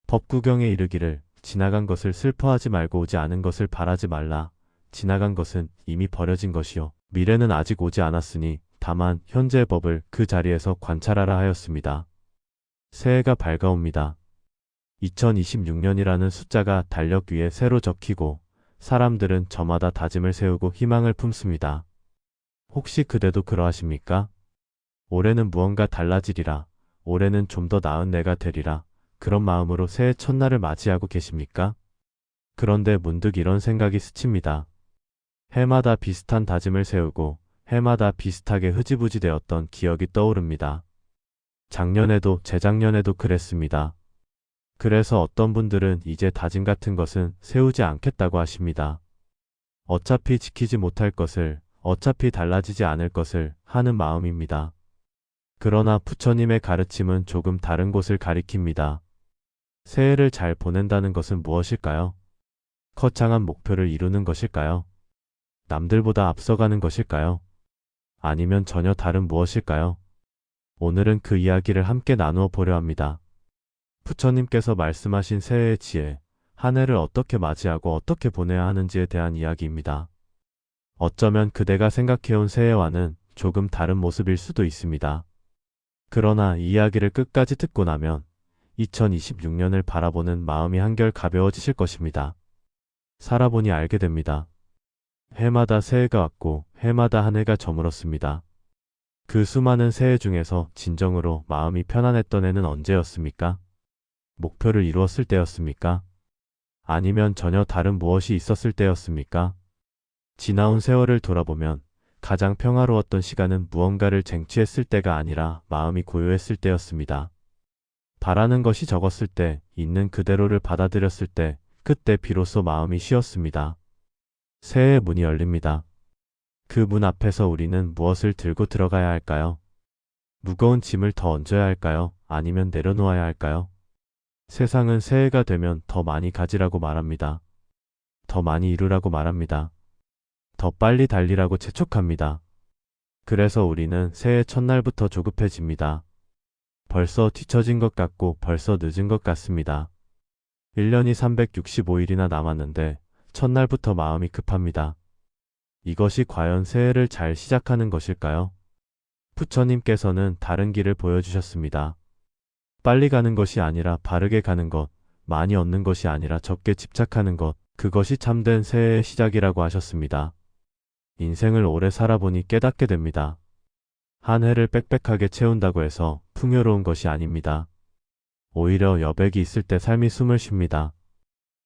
법구경에 이르기를 지나간 것을 슬퍼하지 말고 오지 않은 것을 바라지 말라. 지나간 것은 이미 버려진 것이요 미래는 아직 오지 않았으니 다만 현재의 법을 그 자리에서 관찰하라 하였습니다. 새해가 밝아옵니다. 2026년이라는 숫자가 달력 위에 새로 적히고 사람들은 저마다 다짐을 세우고 희망을 품습니다. 혹시 그대도 그러하십니까? 올해는 무언가 달라지리라. 올해는 좀 더 나은 내가 되리라. 그런 마음으로 새해 첫날을 맞이하고 계십니까? 그런데 문득 이런 생각이 스칩니다. 해마다 비슷한 다짐을 세우고 해마다 비슷하게 흐지부지 되었던 기억이 떠오릅니다. 작년에도 재작년에도 그랬습니다. 그래서 어떤 분들은 이제 다짐 같은 것은 세우지 않겠다고 하십니다. 어차피 지키지 못할 것을, 어차피 달라지지 않을 것을 하는 마음입니다. 그러나 부처님의 가르침은 조금 다른 곳을 가리킵니다. 새해를 잘 보낸다는 것은 무엇일까요? 거창한 목표를 이루는 것일까요? 남들보다 앞서가는 것일까요? 아니면 전혀 다른 무엇일까요? 오늘은 그 이야기를 함께 나누어 보려 합니다. 부처님께서 말씀하신 새해의 지혜, 한 해를 어떻게 맞이하고 어떻게 보내야 하는지에 대한 이야기입니다. 어쩌면 그대가 생각해온 새해와는 조금 다른 모습일 수도 있습니다. 그러나 이 이야기를 끝까지 듣고 나면 2026년을 바라보는 마음이 한결 가벼워지실 것입니다. 살아보니 알게 됩니다. 해마다 새해가 왔고 해마다 한 해가 저물었습니다. 그 수많은 새해 중에서 진정으로 마음이 편안했던 해는 언제였습니까? 목표를 이루었을 때였습니까? 아니면 전혀 다른 무엇이 있었을 때였습니까? 지나온 세월을 돌아보면 가장 평화로웠던 시간은 무언가를 쟁취했을 때가 아니라 마음이 고요했을 때였습니다. 바라는 것이 적었을 때, 있는 그대로를 받아들였을 때, 그때 비로소 마음이 쉬었습니다. 새해의 문이 열립니다. 그 문 앞에서 우리는 무엇을 들고 들어가야 할까요? 무거운 짐을 더 얹어야 할까요? 아니면 내려놓아야 할까요? 세상은 새해가 되면 더 많이 가지라고 말합니다. 더 많이 이루라고 말합니다. 더 빨리 달리라고 재촉합니다. 그래서 우리는 새해 첫날부터 조급해집니다. 벌써 뒤처진 것 같고 벌써 늦은 것 같습니다. 1년이 365일이나 남았는데 첫날부터 마음이 급합니다. 이것이 과연 새해를 잘 시작하는 것일까요? 부처님께서는 다른 길을 보여주셨습니다. 빨리 가는 것이 아니라 바르게 가는 것, 많이 얻는 것이 아니라 적게 집착하는 것, 그것이 참된 새해의 시작이라고 하셨습니다. 인생을 오래 살아보니 깨닫게 됩니다. 한 해를 빽빽하게 채운다고 해서 풍요로운 것이 아닙니다. 오히려 여백이 있을 때 삶이 숨을 쉽니다.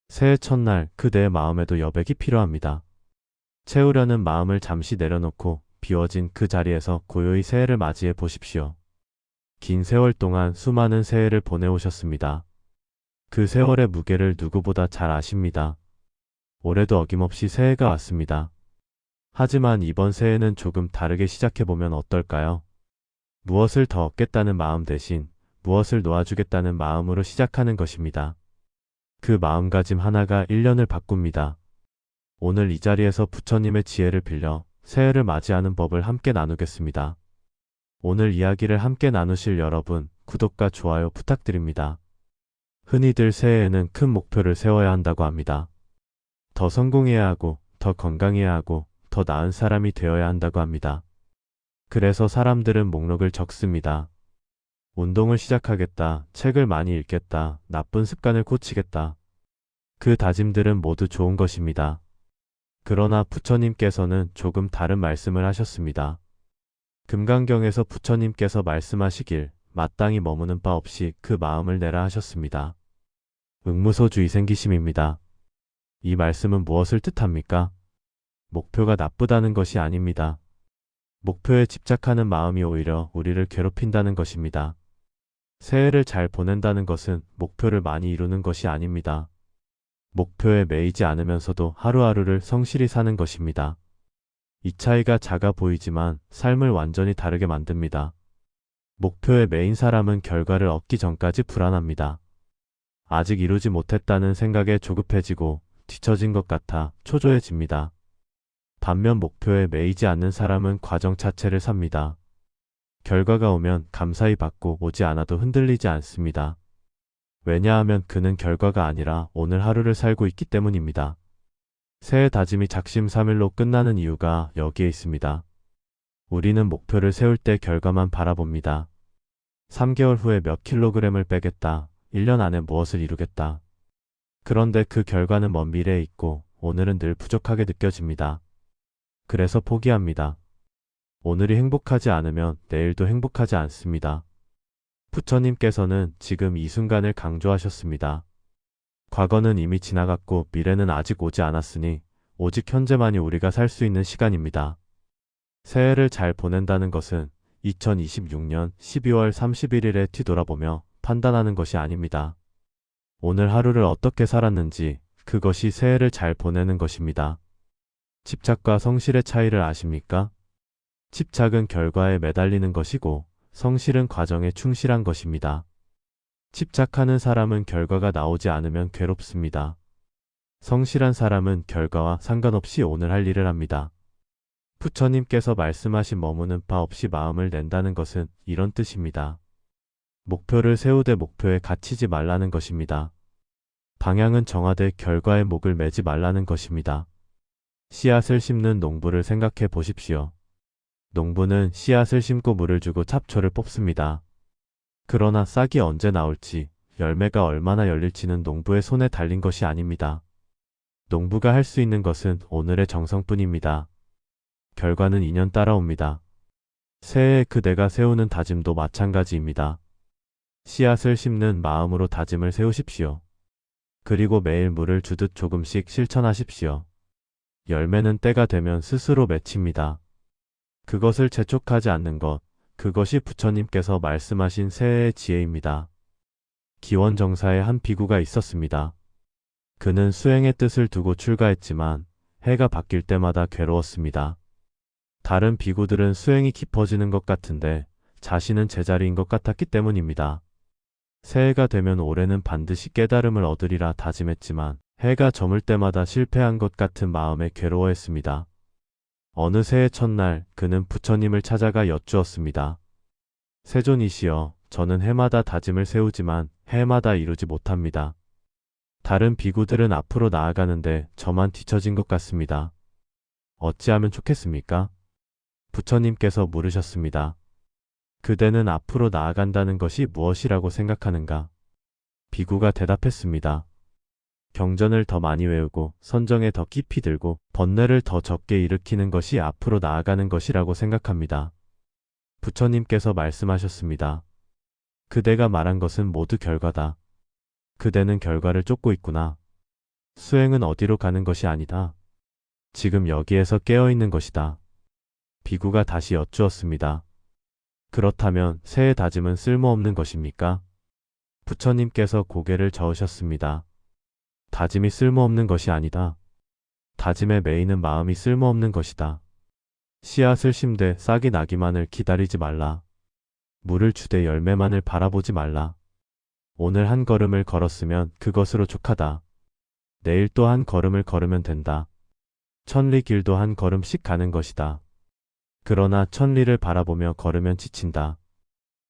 새해 첫날 그대의 마음에도 여백이 필요합니다. 채우려는 마음을 잠시 내려놓고 비워진 그 자리에서 고요히 새해를 맞이해 보십시오. 긴 세월 동안 수많은 새해를 보내오셨습니다. 그 세월의 무게를 누구보다 잘 아십니다. 올해도 어김없이 새해가 왔습니다. 하지만 이번 새해는 조금 다르게 시작해보면 어떨까요? 무엇을 더 얻겠다는 마음 대신 무엇을 놓아주겠다는 마음으로 시작하는 것입니다. 그 마음가짐 하나가 1년을 바꿉니다. 오늘 이 자리에서 부처님의 지혜를 빌려 새해를 맞이하는 법을 함께 나누겠습니다. 오늘 이야기를 함께 나누실 여러분, 구독과 좋아요 부탁드립니다. 흔히들 새해에는 큰 목표를 세워야 한다고 합니다. 더 성공해야 하고, 더 건강해야 하고, 더 나은 사람이 되어야 한다고 합니다. 그래서 사람들은 목록을 적습니다. 운동을 시작하겠다, 책을 많이 읽겠다, 나쁜 습관을 고치겠다. 그 다짐들은 모두 좋은 것입니다. 그러나 부처님께서는 조금 다른 말씀을 하셨습니다. 금강경에서 부처님께서 말씀하시길 마땅히 머무는 바 없이 그 마음을 내라 하셨습니다. 응무소주의 생기심입니다. 이 말씀은 무엇을 뜻합니까? 목표가 나쁘다는 것이 아닙니다. 목표에 집착하는 마음이 오히려 우리를 괴롭힌다는 것입니다. 새해를 잘 보낸다는 것은 목표를 많이 이루는 것이 아닙니다. 목표에 매이지 않으면서도 하루하루를 성실히 사는 것입니다. 이 차이가 작아 보이지만 삶을 완전히 다르게 만듭니다. 목표에 매인 사람은 결과를 얻기 전까지 불안합니다. 아직 이루지 못했다는 생각에 조급해지고 뒤처진 것 같아 초조해집니다. 반면 목표에 매이지 않는 사람은 과정 자체를 삽니다. 결과가 오면 감사히 받고 오지 않아도 흔들리지 않습니다. 왜냐하면 그는 결과가 아니라 오늘 하루를 살고 있기 때문입니다. 새해 다짐이 작심삼일로 끝나는 이유가 여기에 있습니다. 우리는 목표를 세울 때 결과만 바라봅니다. 3개월 후에 몇 킬로그램을 빼겠다. 1년 안에 무엇을 이루겠다. 그런데 그 결과는 먼 미래에 있고 오늘은 늘 부족하게 느껴집니다. 그래서 포기합니다. 오늘이 행복하지 않으면 내일도 행복하지 않습니다. 부처님께서는 지금 이 순간을 강조하셨습니다. 과거는 이미 지나갔고 미래는 아직 오지 않았으니 오직 현재만이 우리가 살 수 있는 시간입니다. 새해를 잘 보낸다는 것은 2026년 12월 31일에 뒤돌아보며 판단하는 것이 아닙니다. 오늘 하루를 어떻게 살았는지 그것이 새해를 잘 보내는 것입니다. 집착과 성실의 차이를 아십니까? 집착은 결과에 매달리는 것이고 성실은 과정에 충실한 것입니다. 집착하는 사람은 결과가 나오지 않으면 괴롭습니다. 성실한 사람은 결과와 상관없이 오늘 할 일을 합니다. 부처님께서 말씀하신 머무는 바 없이 마음을 낸다는 것은 이런 뜻입니다. 목표를 세우되 목표에 갇히지 말라는 것입니다. 방향은 정하되 결과에 목을 매지 말라는 것입니다. 씨앗을 심는 농부를 생각해 보십시오. 농부는 씨앗을 심고 물을 주고 잡초를 뽑습니다. 그러나 싹이 언제 나올지, 열매가 얼마나 열릴지는 농부의 손에 달린 것이 아닙니다. 농부가 할 수 있는 것은 오늘의 정성뿐입니다. 결과는 인연 따라옵니다. 새해에 그대가 세우는 다짐도 마찬가지입니다. 씨앗을 심는 마음으로 다짐을 세우십시오. 그리고 매일 물을 주듯 조금씩 실천하십시오. 열매는 때가 되면 스스로 맺힙니다. 그것을 재촉하지 않는 것, 그것이 부처님께서 말씀하신 새해의 지혜입니다. 기원정사에 한 비구가 있었습니다. 그는 수행의 뜻을 두고 출가했지만 해가 바뀔 때마다 괴로웠습니다. 다른 비구들은 수행이 깊어지는 것 같은데 자신은 제자리인 것 같았기 때문입니다. 새해가 되면 올해는 반드시 깨달음을 얻으리라 다짐했지만 해가 저물 때마다 실패한 것 같은 마음에 괴로워했습니다. 어느 새해 첫날 그는 부처님을 찾아가 여쭈었습니다. 세존이시여, 저는 해마다 다짐을 세우지만 해마다 이루지 못합니다. 다른 비구들은 앞으로 나아가는데 저만 뒤처진 것 같습니다. 어찌하면 좋겠습니까? 부처님께서 물으셨습니다. 그대는 앞으로 나아간다는 것이 무엇이라고 생각하는가? 비구가 대답했습니다. 경전을 더 많이 외우고 선정에 더 깊이 들고 번뇌를 더 적게 일으키는 것이 앞으로 나아가는 것이라고 생각합니다. 부처님께서 말씀하셨습니다. 그대가 말한 것은 모두 결과다. 그대는 결과를 쫓고 있구나. 수행은 어디로 가는 것이 아니다. 지금 여기에서 깨어있는 것이다. 비구가 다시 여쭈었습니다. 그렇다면 새해 다짐은 쓸모없는 것입니까? 부처님께서 고개를 저으셨습니다. 다짐이 쓸모없는 것이 아니다. 다짐에 매이는 마음이 쓸모없는 것이다. 씨앗을 심되 싹이 나기만을 기다리지 말라. 물을 주되 열매만을 바라보지 말라. 오늘 한 걸음을 걸었으면 그것으로 족하다. 내일 또 한 걸음을 걸으면 된다. 천리 길도 한 걸음씩 가는 것이다. 그러나 천리를 바라보며 걸으면 지친다.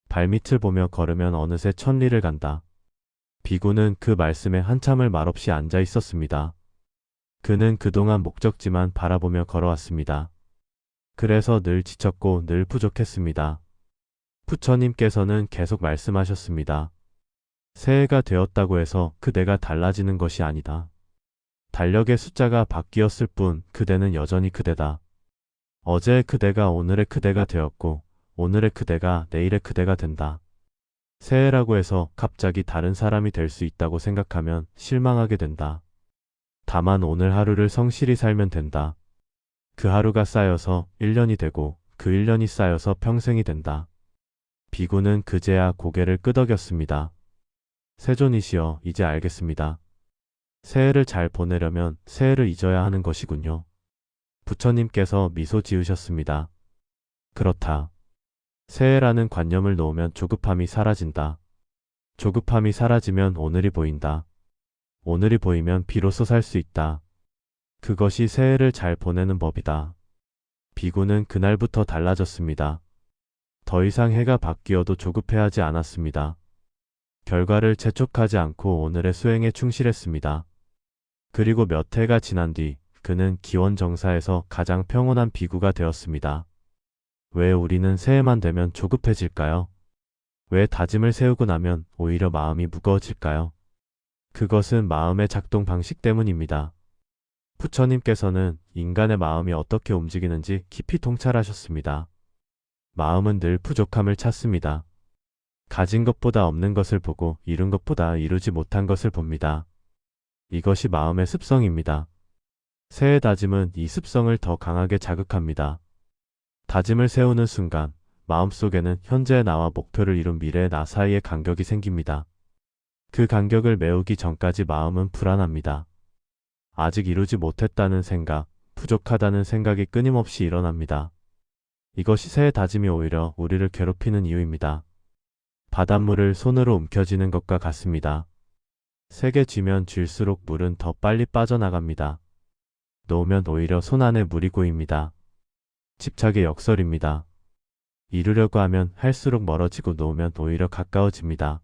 발밑을 보며 걸으면 어느새 천리를 간다. 비구는 그 말씀에 한참을 말없이 앉아 있었습니다. 그는 그동안 목적지만 바라보며 걸어왔습니다. 그래서 늘 지쳤고 늘 부족했습니다. 부처님께서는 계속 말씀하셨습니다. 새해가 되었다고 해서 그대가 달라지는 것이 아니다. 달력의 숫자가 바뀌었을 뿐 그대는 여전히 그대다. 어제의 그대가 오늘의 그대가 되었고 오늘의 그대가 내일의 그대가 된다. 새해라고 해서 갑자기 다른 사람이 될 수 있다고 생각하면 실망하게 된다. 다만 오늘 하루를 성실히 살면 된다. 그 하루가 쌓여서 1년이 되고 그 1년이 쌓여서 평생이 된다. 비구는 그제야 고개를 끄덕였습니다. 세존이시여, 이제 알겠습니다. 새해를 잘 보내려면 새해를 잊어야 하는 것이군요. 부처님께서 미소 지으셨습니다. 그렇다. 새해라는 관념을 놓으면 조급함이 사라진다. 조급함이 사라지면 오늘이 보인다. 오늘이 보이면 비로소 살 수 있다. 그것이 새해를 잘 보내는 법이다. 비구는 그날부터 달라졌습니다. 더 이상 해가 바뀌어도 조급해하지 않았습니다. 결과를 재촉하지 않고 오늘의 수행에 충실했습니다. 그리고 몇 해가 지난 뒤 그는 기원정사에서 가장 평온한 비구가 되었습니다. 왜 우리는 새해만 되면 조급해질까요? 왜 다짐을 세우고 나면 오히려 마음이 무거워질까요? 그것은 마음의 작동 방식 때문입니다. 부처님께서는 인간의 마음이 어떻게 움직이는지 깊이 통찰하셨습니다. 마음은 늘 부족함을 찾습니다. 가진 것보다 없는 것을 보고 이룬 것보다 이루지 못한 것을 봅니다. 이것이 마음의 습성입니다. 새해 다짐은 이 습성을 더 강하게 자극합니다. 다짐을 세우는 순간 마음속에는 현재의 나와 목표를 이룬 미래의 나 사이에 간격이 생깁니다. 그 간격을 메우기 전까지 마음은 불안합니다. 아직 이루지 못했다는 생각, 부족하다는 생각이 끊임없이 일어납니다. 이것이 새해 다짐이 오히려 우리를 괴롭히는 이유입니다. 바닷물을 손으로 움켜쥐는 것과 같습니다. 세게 쥐면 쥘수록 물은 더 빨리 빠져나갑니다. 놓으면 오히려 손 안에 물이 고입니다. 집착의 역설입니다. 이루려고 하면 할수록 멀어지고 놓으면 오히려 가까워집니다.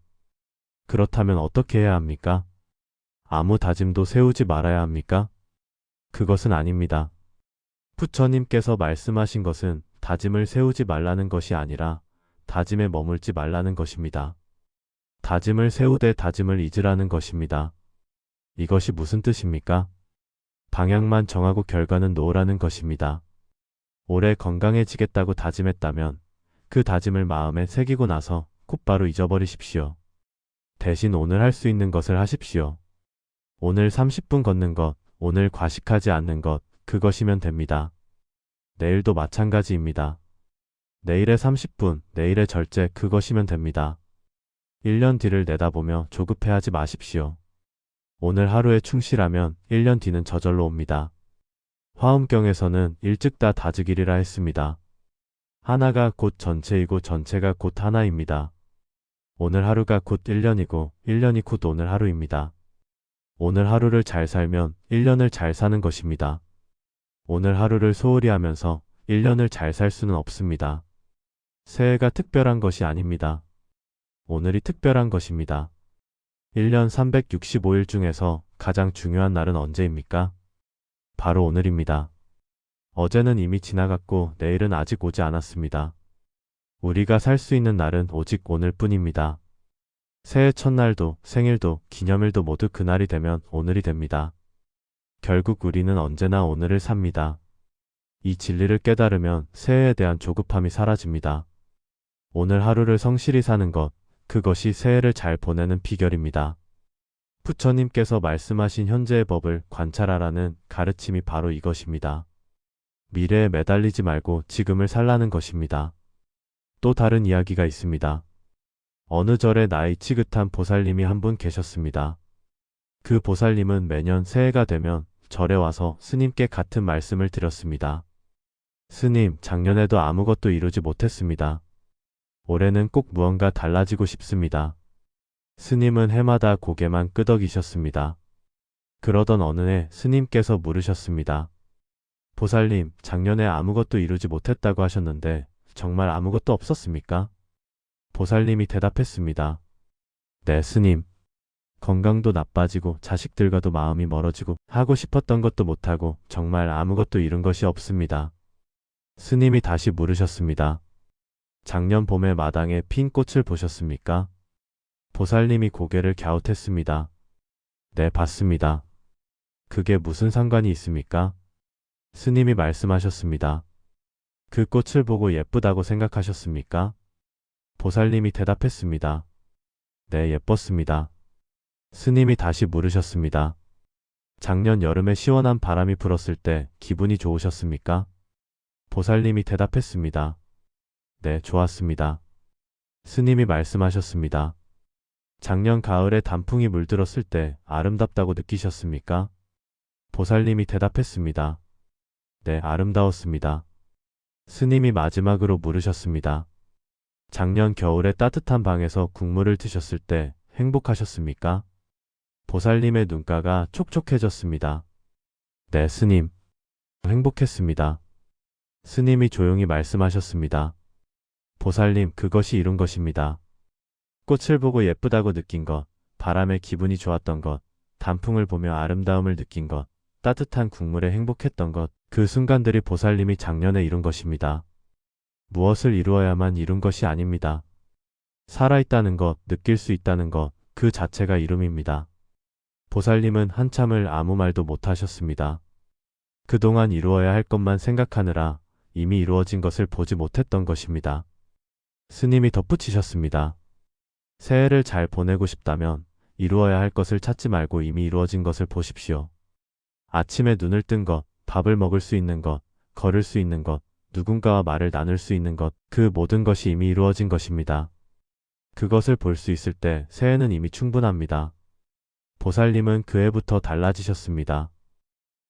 그렇다면 어떻게 해야 합니까? 아무 다짐도 세우지 말아야 합니까? 그것은 아닙니다. 부처님께서 말씀하신 것은 다짐을 세우지 말라는 것이 아니라 다짐에 머물지 말라는 것입니다. 다짐을 세우되 다짐을 잊으라는 것입니다. 이것이 무슨 뜻입니까? 방향만 정하고 결과는 놓으라는 것입니다. 올해 건강해지겠다고 다짐했다면 그 다짐을 마음에 새기고 나서 곧바로 잊어버리십시오. 대신 오늘 할 수 있는 것을 하십시오. 오늘 30분 걷는 것, 오늘 과식하지 않는 것, 그것이면 됩니다. 내일도 마찬가지입니다. 내일의 30분, 내일의 절제, 그것이면 됩니다. 1년 뒤를 내다보며 조급해하지 마십시오. 오늘 하루에 충실하면 1년 뒤는 저절로 옵니다. 화엄경에서는 일즉다 다즉일이라 했습니다. 하나가 곧 전체이고 전체가 곧 하나입니다. 오늘 하루가 곧 1년이고 1년이 곧 오늘 하루입니다. 오늘 하루를 잘 살면 1년을 잘 사는 것입니다. 오늘 하루를 소홀히 하면서 1년을 잘 살 수는 없습니다. 새해가 특별한 것이 아닙니다. 오늘이 특별한 것입니다. 1년 365일 중에서 가장 중요한 날은 언제입니까? 바로 오늘입니다. 어제는 이미 지나갔고 내일은 아직 오지 않았습니다. 우리가 살 수 있는 날은 오직 오늘뿐입니다. 새해 첫날도 생일도 기념일도 모두 그날이 되면 오늘이 됩니다. 결국 우리는 언제나 오늘을 삽니다. 이 진리를 깨달으면 새해에 대한 조급함이 사라집니다. 오늘 하루를 성실히 사는 것, 그것이 새해를 잘 보내는 비결입니다. 부처님께서 말씀하신 현재의 법을 관찰하라는 가르침이 바로 이것입니다. 미래에 매달리지 말고 지금을 살라는 것입니다. 또 다른 이야기가 있습니다. 어느 절에 나이 지긋한 보살님이 한 분 계셨습니다. 그 보살님은 매년 새해가 되면 절에 와서 스님께 같은 말씀을 드렸습니다. 스님, 작년에도 아무것도 이루지 못했습니다. 올해는 꼭 무언가 달라지고 싶습니다. 스님은 해마다 고개만 끄덕이셨습니다. 그러던 어느 해 스님께서 물으셨습니다. 보살님, 작년에 아무것도 이루지 못했다고 하셨는데 정말 아무것도 없었습니까? 보살님이 대답했습니다. 네, 스님. 건강도 나빠지고 자식들과도 마음이 멀어지고 하고 싶었던 것도 못하고 정말 아무것도 이룬 것이 없습니다. 스님이 다시 물으셨습니다. 작년 봄에 마당에 핀 꽃을 보셨습니까? 보살님이 고개를 갸웃했습니다. 네, 봤습니다. 그게 무슨 상관이 있습니까? 스님이 말씀하셨습니다. 그 꽃을 보고 예쁘다고 생각하셨습니까? 보살님이 대답했습니다. 네, 예뻤습니다. 스님이 다시 물으셨습니다. 작년 여름에 시원한 바람이 불었을 때 기분이 좋으셨습니까? 보살님이 대답했습니다. 네, 좋았습니다. 스님이 말씀하셨습니다. 작년 가을에 단풍이 물들었을 때 아름답다고 느끼셨습니까? 보살님이 대답했습니다. 네, 아름다웠습니다. 스님이 마지막으로 물으셨습니다. 작년 겨울에 따뜻한 방에서 국물을 드셨을 때 행복하셨습니까? 보살님의 눈가가 촉촉해졌습니다. 네, 스님. 행복했습니다. 스님이 조용히 말씀하셨습니다. 보살님, 그것이 이룬 것입니다. 꽃을 보고 예쁘다고 느낀 것, 바람에 기분이 좋았던 것, 단풍을 보며 아름다움을 느낀 것, 따뜻한 국물에 행복했던 것, 그 순간들이 보살님이 작년에 이룬 것입니다. 무엇을 이루어야만 이룬 것이 아닙니다. 살아있다는 것, 느낄 수 있다는 것, 그 자체가 이름입니다. 보살님은 한참을 아무 말도 못하셨습니다. 그동안 이루어야 할 것만 생각하느라 이미 이루어진 것을 보지 못했던 것입니다. 스님이 덧붙이셨습니다. 새해를 잘 보내고 싶다면 이루어야 할 것을 찾지 말고 이미 이루어진 것을 보십시오. 아침에 눈을 뜬 것, 밥을 먹을 수 있는 것, 걸을 수 있는 것, 누군가와 말을 나눌 수 있는 것, 그 모든 것이 이미 이루어진 것입니다. 그것을 볼 수 있을 때 새해는 이미 충분합니다. 보살님은 그 해부터 달라지셨습니다.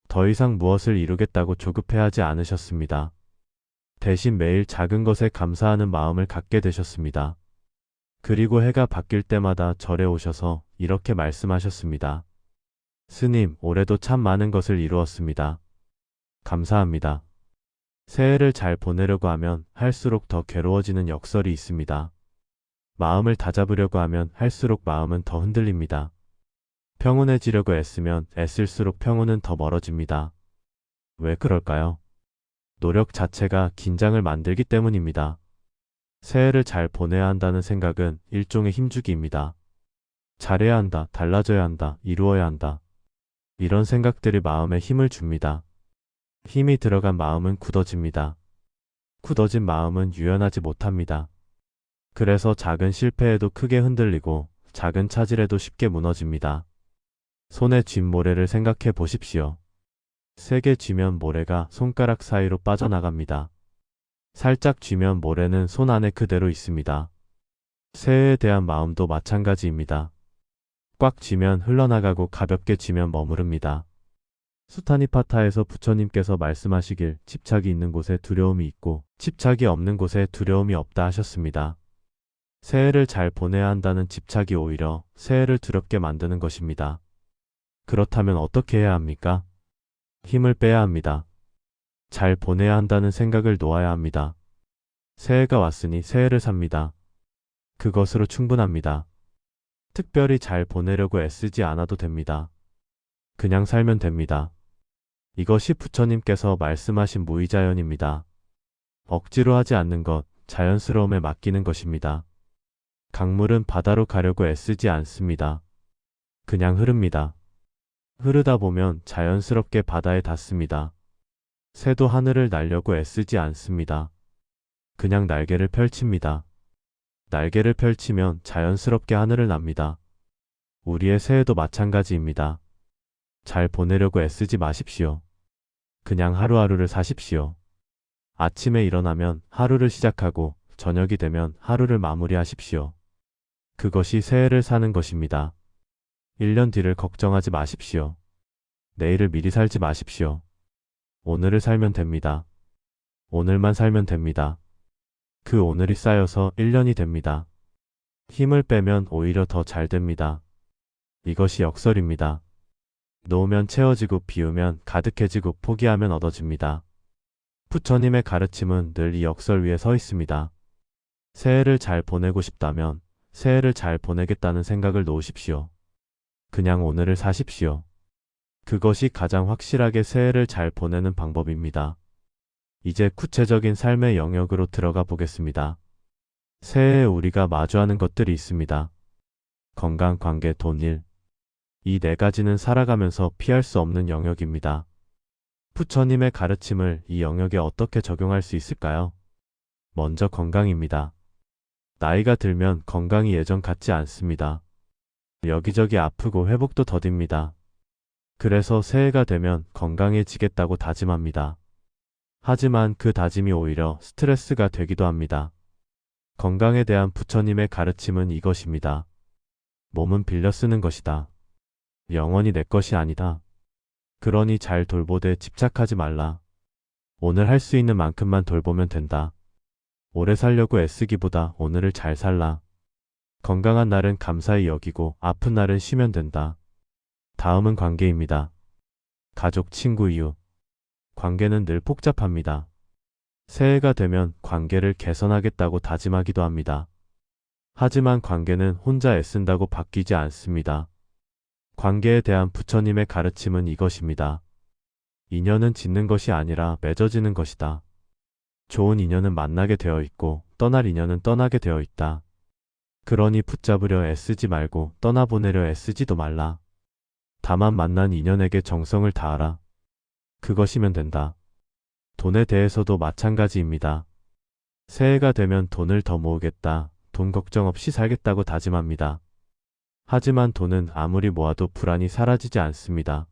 더 이상 무엇을 이루겠다고 조급해하지 않으셨습니다. 대신 매일 작은 것에 감사하는 마음을 갖게 되셨습니다. 그리고 해가 바뀔 때마다 절에 오셔서 이렇게 말씀하셨습니다. 스님, 올해도 참 많은 것을 이루었습니다. 감사합니다. 새해를 잘 보내려고 하면 할수록 더 괴로워지는 역설이 있습니다. 마음을 다잡으려고 하면 할수록 마음은 더 흔들립니다. 평온해지려고 애쓰면 애쓸수록 평온은 더 멀어집니다. 왜 그럴까요? 노력 자체가 긴장을 만들기 때문입니다. 새해를 잘 보내야 한다는 생각은 일종의 힘주기입니다. 잘해야 한다, 달라져야 한다, 이루어야 한다. 이런 생각들이 마음에 힘을 줍니다. 힘이 들어간 마음은 굳어집니다. 굳어진 마음은 유연하지 못합니다. 그래서 작은 실패에도 크게 흔들리고 작은 차질에도 쉽게 무너집니다. 손에 쥔 모래를 생각해 보십시오. 세게 쥐면 모래가 손가락 사이로 빠져나갑니다. 살짝 쥐면 모래는 손 안에 그대로 있습니다. 새해에 대한 마음도 마찬가지입니다. 꽉 쥐면 흘러나가고 가볍게 쥐면 머무릅니다. 수타니파타에서 부처님께서 말씀하시길 집착이 있는 곳에 두려움이 있고 집착이 없는 곳에 두려움이 없다 하셨습니다. 새해를 잘 보내야 한다는 집착이 오히려 새해를 두렵게 만드는 것입니다. 그렇다면 어떻게 해야 합니까? 힘을 빼야 합니다. 잘 보내야 한다는 생각을 놓아야 합니다. 새해가 왔으니 새해를 삽니다. 그것으로 충분합니다. 특별히 잘 보내려고 애쓰지 않아도 됩니다. 그냥 살면 됩니다. 이것이 부처님께서 말씀하신 무의자연입니다. 억지로 하지 않는 것, 자연스러움에 맡기는 것입니다. 강물은 바다로 가려고 애쓰지 않습니다. 그냥 흐릅니다. 흐르다 보면 자연스럽게 바다에 닿습니다. 새도 하늘을 날려고 애쓰지 않습니다. 그냥 날개를 펼칩니다. 날개를 펼치면 자연스럽게 하늘을 납니다. 우리의 새해도 마찬가지입니다. 잘 보내려고 애쓰지 마십시오. 그냥 하루하루를 사십시오. 아침에 일어나면 하루를 시작하고 저녁이 되면 하루를 마무리하십시오. 그것이 새해를 사는 것입니다. 1년 뒤를 걱정하지 마십시오. 내일을 미리 살지 마십시오. 오늘을 살면 됩니다. 오늘만 살면 됩니다. 그 오늘이 쌓여서 1년이 됩니다. 힘을 빼면 오히려 더 잘 됩니다. 이것이 역설입니다. 놓으면 채워지고 비우면 가득해지고 포기하면 얻어집니다. 부처님의 가르침은 늘 이 역설 위에 서 있습니다. 새해를 잘 보내고 싶다면 새해를 잘 보내겠다는 생각을 놓으십시오. 그냥 오늘을 사십시오. 그것이 가장 확실하게 새해를 잘 보내는 방법입니다. 이제 구체적인 삶의 영역으로 들어가 보겠습니다. 새해에 우리가 마주하는 것들이 있습니다. 건강, 관계, 돈, 일. 이 네 가지는 살아가면서 피할 수 없는 영역입니다. 부처님의 가르침을 이 영역에 어떻게 적용할 수 있을까요? 먼저 건강입니다. 나이가 들면 건강이 예전 같지 않습니다. 여기저기 아프고 회복도 더딥니다. 그래서 새해가 되면 건강해지겠다고 다짐합니다. 하지만 그 다짐이 오히려 스트레스가 되기도 합니다. 건강에 대한 부처님의 가르침은 이것입니다. 몸은 빌려 쓰는 것이다. 영원히 내 것이 아니다. 그러니 잘 돌보되 집착하지 말라. 오늘 할 수 있는 만큼만 돌보면 된다. 오래 살려고 애쓰기보다 오늘을 잘 살라. 건강한 날은 감사히 여기고 아픈 날은 쉬면 된다. 다음은 관계입니다. 가족, 친구, 이웃. 관계는 늘 복잡합니다. 새해가 되면 관계를 개선하겠다고 다짐하기도 합니다. 하지만 관계는 혼자 애쓴다고 바뀌지 않습니다. 관계에 대한 부처님의 가르침은 이것입니다. 인연은 짓는 것이 아니라 맺어지는 것이다. 좋은 인연은 만나게 되어 있고 떠날 인연은 떠나게 되어 있다. 그러니 붙잡으려 애쓰지 말고 떠나보내려 애쓰지도 말라. 다만 만난 인연에게 정성을 다하라. 그것이면 된다. 돈에 대해서도 마찬가지입니다. 새해가 되면 돈을 더 모으겠다. 돈 걱정 없이 살겠다고 다짐합니다. 하지만 돈은 아무리 모아도 불안이 사라지지 않습니다.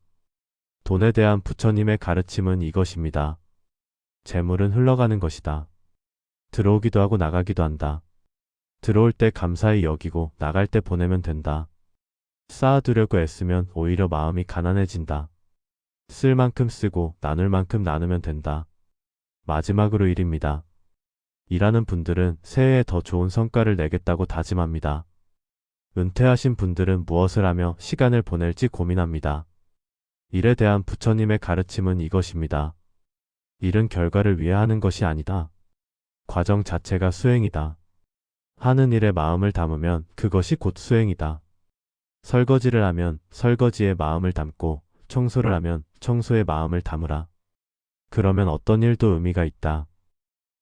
돈에 대한 부처님의 가르침은 이것입니다. 재물은 흘러가는 것이다. 들어오기도 하고 나가기도 한다. 들어올 때 감사히 여기고 나갈 때 보내면 된다. 쌓아두려고 애쓰면 오히려 마음이 가난해진다. 쓸 만큼 쓰고 나눌 만큼 나누면 된다. 마지막으로 일입니다. 일하는 분들은 새해에 더 좋은 성과를 내겠다고 다짐합니다. 은퇴하신 분들은 무엇을 하며 시간을 보낼지 고민합니다. 일에 대한 부처님의 가르침은 이것입니다. 일은 결과를 위해 하는 것이 아니다. 과정 자체가 수행이다. 하는 일에 마음을 담으면 그것이 곧 수행이다. 설거지를 하면 설거지에 마음을 담고 청소를 하면 청소에 마음을 담으라. 그러면 어떤 일도 의미가 있다.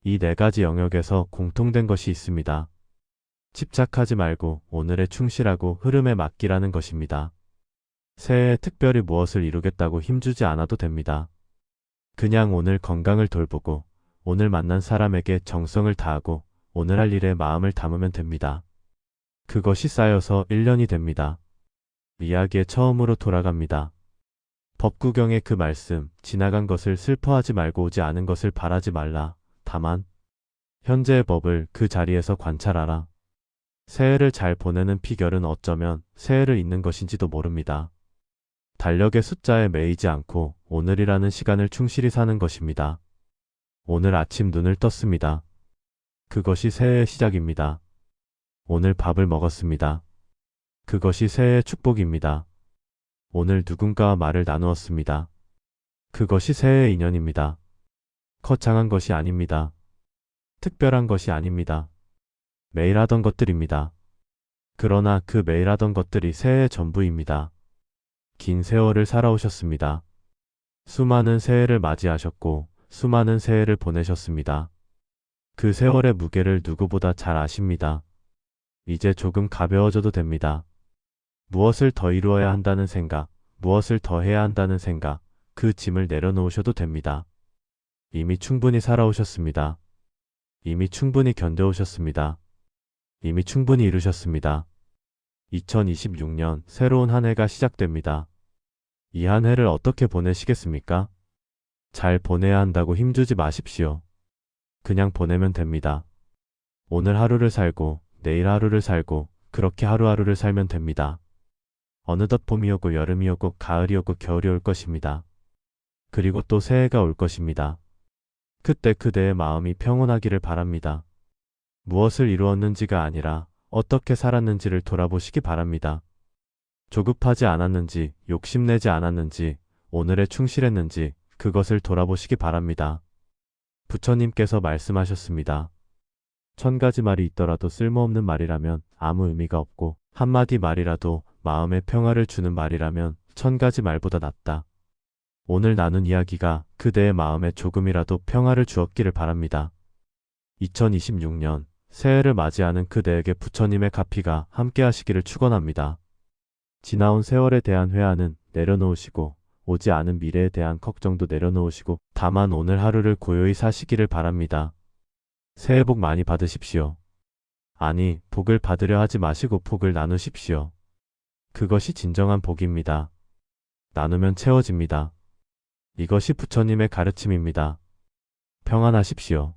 이 네 가지 영역에서 공통된 것이 있습니다. 집착하지 말고 오늘에 충실하고 흐름에 맡기라는 것입니다. 새해에 특별히 무엇을 이루겠다고 힘주지 않아도 됩니다. 그냥 오늘 건강을 돌보고 오늘 만난 사람에게 정성을 다하고 오늘 할 일에 마음을 담으면 됩니다. 그것이 쌓여서 1년이 됩니다. 이야기의 처음으로 돌아갑니다. 법구경의 그 말씀, 지나간 것을 슬퍼하지 말고 오지 않은 것을 바라지 말라. 다만 현재의 법을 그 자리에서 관찰하라. 새해를 잘 보내는 비결은 어쩌면 새해를 잇는 것인지도 모릅니다. 달력의 숫자에 매이지 않고 오늘이라는 시간을 충실히 사는 것입니다. 오늘 아침 눈을 떴습니다. 그것이 새해의 시작입니다. 오늘 밥을 먹었습니다. 그것이 새해의 축복입니다. 오늘 누군가와 말을 나누었습니다. 그것이 새해의 인연입니다. 거창한 것이 아닙니다. 특별한 것이 아닙니다. 매일 하던 것들입니다. 그러나 그 매일 하던 것들이 새해의 전부입니다. 긴 세월을 살아오셨습니다. 수많은 새해를 맞이하셨고 수많은 새해를 보내셨습니다. 그 세월의 무게를 누구보다 잘 아십니다. 이제 조금 가벼워져도 됩니다. 무엇을 더 이루어야 한다는 생각, 무엇을 더 해야 한다는 생각, 그 짐을 내려놓으셔도 됩니다. 이미 충분히 살아오셨습니다. 이미 충분히 견뎌오셨습니다. 이미 충분히 이루셨습니다. 2026년 새로운 한 해가 시작됩니다. 이 한 해를 어떻게 보내시겠습니까? 잘 보내야 한다고 힘주지 마십시오. 그냥 보내면 됩니다. 오늘 하루를 살고 내일 하루를 살고 그렇게 하루하루를 살면 됩니다. 어느덧 봄이 오고 여름이 오고 가을이 오고 겨울이 올 것입니다. 그리고 또 새해가 올 것입니다. 그때 그대의 마음이 평온하기를 바랍니다. 무엇을 이루었는지가 아니라 어떻게 살았는지를 돌아보시기 바랍니다. 조급하지 않았는지, 욕심내지 않았는지, 오늘에 충실했는지 그것을 돌아보시기 바랍니다. 부처님께서 말씀하셨습니다. 1000가지 말이 있더라도 쓸모없는 말이라면 아무 의미가 없고 한마디 말이라도 마음에 평화를 주는 말이라면 1000가지 말보다 낫다. 오늘 나눈 이야기가 그대의 마음에 조금이라도 평화를 주었기를 바랍니다. 2026년 새해를 맞이하는 그대에게 부처님의 가피가 함께하시기를 축원합니다. 지나온 세월에 대한 회한은 내려놓으시고 오지 않은 미래에 대한 걱정도 내려놓으시고 다만 오늘 하루를 고요히 사시기를 바랍니다. 새해 복 많이 받으십시오. 아니, 복을 받으려 하지 마시고 복을 나누십시오. 그것이 진정한 복입니다. 나누면 채워집니다. 이것이 부처님의 가르침입니다. 평안하십시오.